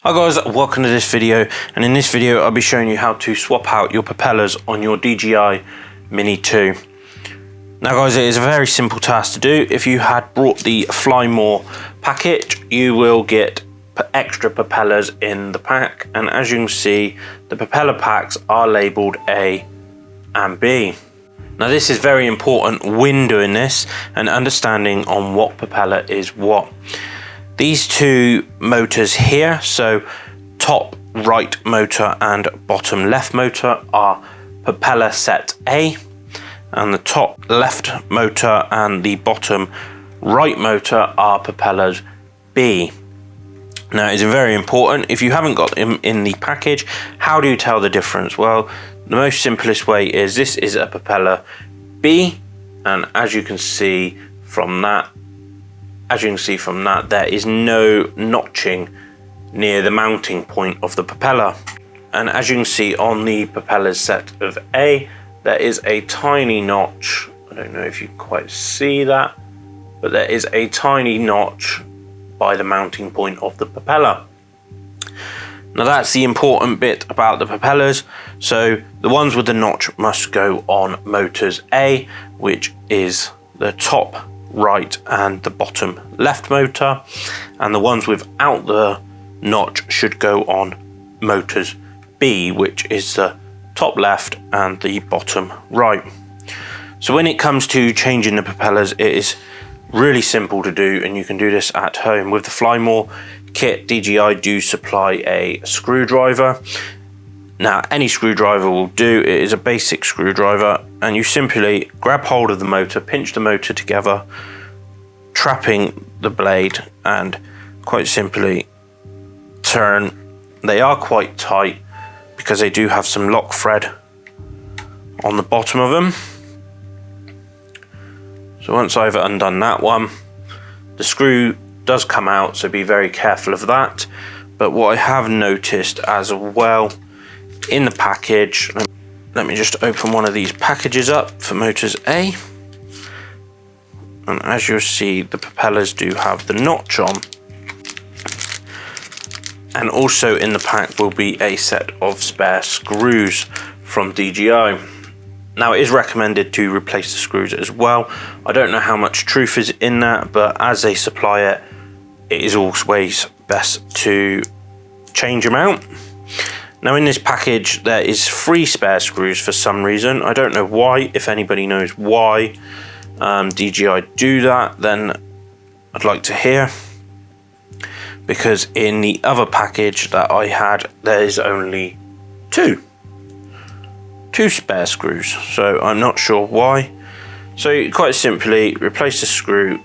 Hi guys, welcome to this video, and in this video I'll be showing you how to swap out your propellers on your DJI Mini 2. Now guys, it is a very simple task to do. If you had brought the Fly More package, you will get extra propellers in the pack, and as you can see, the propeller packs are labelled A and B. Now this is very important when doing this and understanding on what propeller is what. These two motors here, so top right motor and bottom left motor, are propeller set A, and the top left motor and the bottom right motor are propellers B. Now it's very important, if you haven't got them in the package, how do you tell the difference? Well, the most simplest way is this is a propeller B, and as you can see from that, there is no notching near the mounting point of the propeller. And as you can see on the propeller set of A, there is a tiny notch. I don't know if you quite see that, but there is a tiny notch by the mounting point of the propeller. Now that's the important bit about the propellers. So the ones with the notch must go on motors A, which is the top right and the bottom left motor, and the ones without the notch should go on motors B, which is the top left and the bottom right. So when it comes to changing the propellers, it is really simple to do, and you can do this at home. With the Fly More kit, DJI do supply a screwdriver. Now any screwdriver will do. It is a basic screwdriver, and you simply grab hold of the motor, pinch the motor together, trapping the blade, and quite simply turn. They are quite tight because they do have some lock thread on the bottom of them. So once I've undone that one, the screw does come out, so be very careful of that. But what I have noticed as well in the package, let me just open one of these packages up for motors A, and as you'll see, the propellers do have the notch on, and also in the pack will be a set of spare screws from DJI. Now it is recommended to replace the screws as well. I don't know how much truth is in that, but as they supply it, it is always best to change them out. Now in this package there is 3 spare screws for some reason. I don't know why. If anybody knows why DJI do that, then I'd like to hear, because in the other package that I had there is only two spare screws, so I'm not sure why. So quite simply replace the screw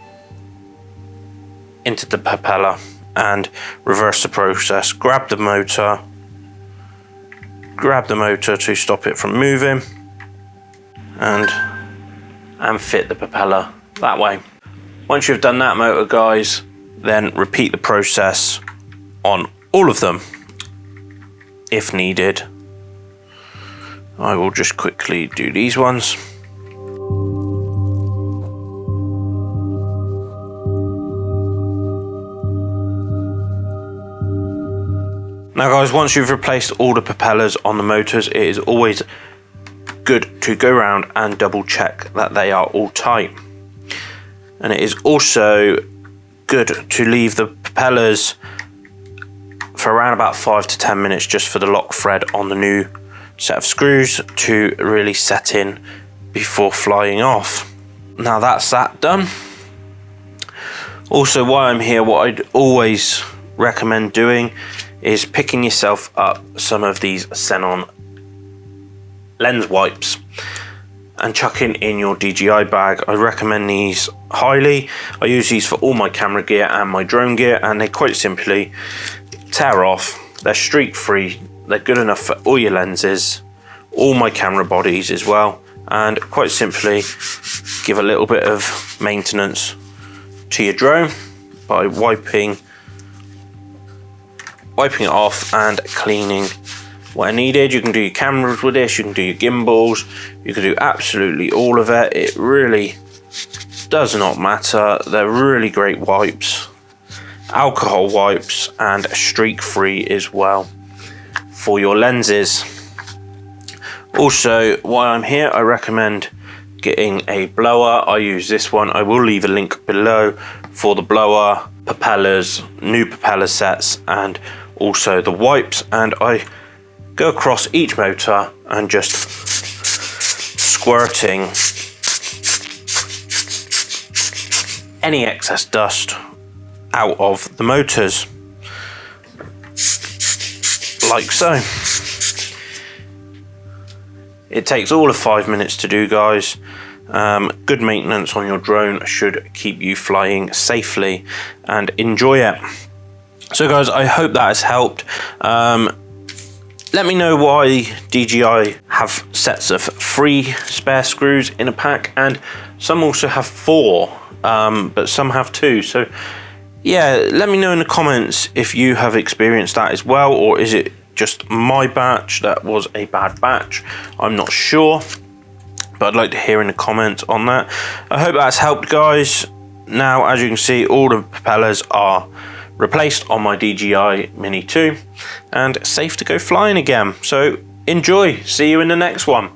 into the propeller and reverse the process. Grab the motor to stop it from moving, and fit the propeller that way. Once you've done that motor, guys, then repeat the process on all of them if needed. I will just quickly do these ones. Now guys, once you've replaced all the propellers on the motors, it is always good to go around and double check that they are all tight. And it is also good to leave the propellers for around about 5 to 10 minutes just for the lock thread on the new set of screws to really set in before flying off. Now that's that done. Also, while I'm here, what I'd always recommend doing is picking yourself up some of these Xenon lens wipes and chucking in your DJI bag. I recommend these highly. I use these for all my camera gear and my drone gear, and they quite simply tear off. They're streak free. They're good enough for all your lenses, all my camera bodies as well, and quite simply give a little bit of maintenance to your drone by wiping it off and cleaning where needed. You can do your cameras with this, you can do your gimbals, you can do absolutely all of it. It really does not matter. They're really great wipes, alcohol wipes, and streak free as well for your lenses. Also, while I'm here, I recommend getting a blower. I use this one. I will leave a link below for the blower, propellers, new propeller sets, and also the wipes. And I go across each motor and just squirting any excess dust out of the motors, like so. It takes all of 5 minutes to do, guys. Good maintenance on your drone should keep you flying safely, and enjoy it. So guys, I hope that has helped. Let me know why DJI have sets of 3 spare screws in a pack, and some also have 4, but some have 2. So yeah, let me know in the comments if you have experienced that as well, or is it just my batch that was a bad batch? I'm not sure, but I'd like to hear in the comments on that. I hope that's helped, guys. Now, as you can see, all the propellers are replaced on my DJI Mini 2 and safe to go flying again. So enjoy. See you in the next one.